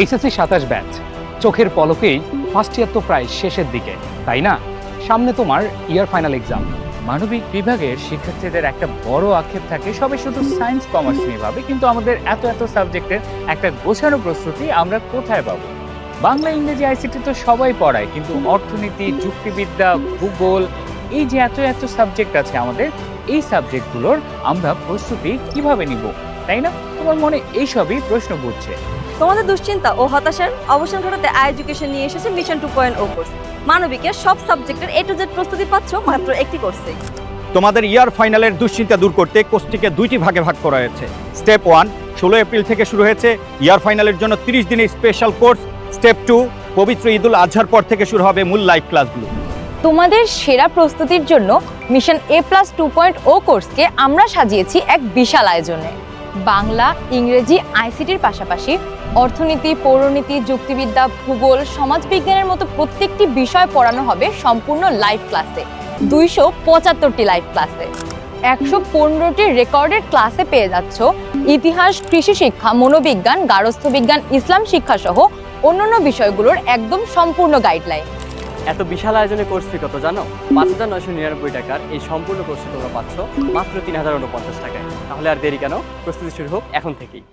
HSC 27 batch, চোখের পলকেই first year তো প্রায় শেষের দিকে, তাই না? সামনে তোমার ইয়ার ফাইনাল এক্সাম। মানবিক বিভাগের শিক্ষার্থীদের একটা বড় আক্ষেপ থাকে সবাই শুধু সায়েন্স কমার্স নিয়ে ভাবে, কিন্তু আমাদের এত সাবজেক্টের একটা গোছানো প্রস্তুতি আমরা কোথায় পাবো? বাংলা, ইংরেজি, আইসিটি তো সবাই পড়ায়, কিন্তু অর্থনীতি, যুক্তিবিদ্যা, ভূগোল, এই যে এত সাবজেক্ট আছে আমাদের, এই সাবজেক্টগুলোর আমরা প্রস্তুতি কিভাবে নিব, তাই না? তোমার মনে এইসবই প্রশ্ন ঘুরছে। তোমাদের দুশ্চিন্তা ও হতাশার অবসান ঘটাতে এডুকেশন নিয়ে এসেছে মিশন 2.0 কোর্স। মানবিকের সব সাবজেক্টের A to Z প্রস্তুতি পাচ্ছ মাত্র একটি কোর্সে। তোমাদের ইয়ার ফাইনালের দুশ্চিন্তা দূর করতে কোর্সটিকে দুইটি ভাগে ভাগ করা হয়েছে। স্টেপ 1 16 এপ্রিল থেকে শুরু হয়েছে ইয়ার ফাইনালের জন্য 30 দিনের স্পেশাল কোর্স। স্টেপ 2 পবিত্র ঈদুল আজহার পর থেকে শুরু হবে মূল লাইভ ক্লাসগুলো। তোমাদের সেরা প্রস্তুতির জন্য মিশন A+2.0 কোর্সকে আমরা সাজিয়েছি এক বিশাল আয়োজনে। বাংলা, ইংরেজি, আইসিটির পাশাপাশি অর্থনীতি, পৌরনীতি, যুক্তিবিদ্যা, ভূগোল, সমাজবিজ্ঞানের মতো প্রত্যেকটি বিষয় পড়ানো হবে সম্পূর্ণ লাইভ ক্লাসে। 275টি লাইভ ক্লাসে 115টি রেকর্ডেড ক্লাসে পেয়ে যাচ্ছ ইতিহাস, কৃষি শিক্ষা, মনোবিজ্ঞান, গার্হস্থ্য বিজ্ঞান, ইসলাম শিক্ষা সহ অন্যান্য বিষয়গুলোর একদম সম্পূর্ণ গাইডলাইন। এত বিশাল আয়োজনে কোর্স ফি কত জানো? 5,999 টাকার এই সম্পূর্ণ কোর্সে তোমরা পাচ্ছ মাত্র 3,049 টাকায়। তাহলে আর দেরি কেন? প্রস্তুতি শুরু হোক এখন থেকেই।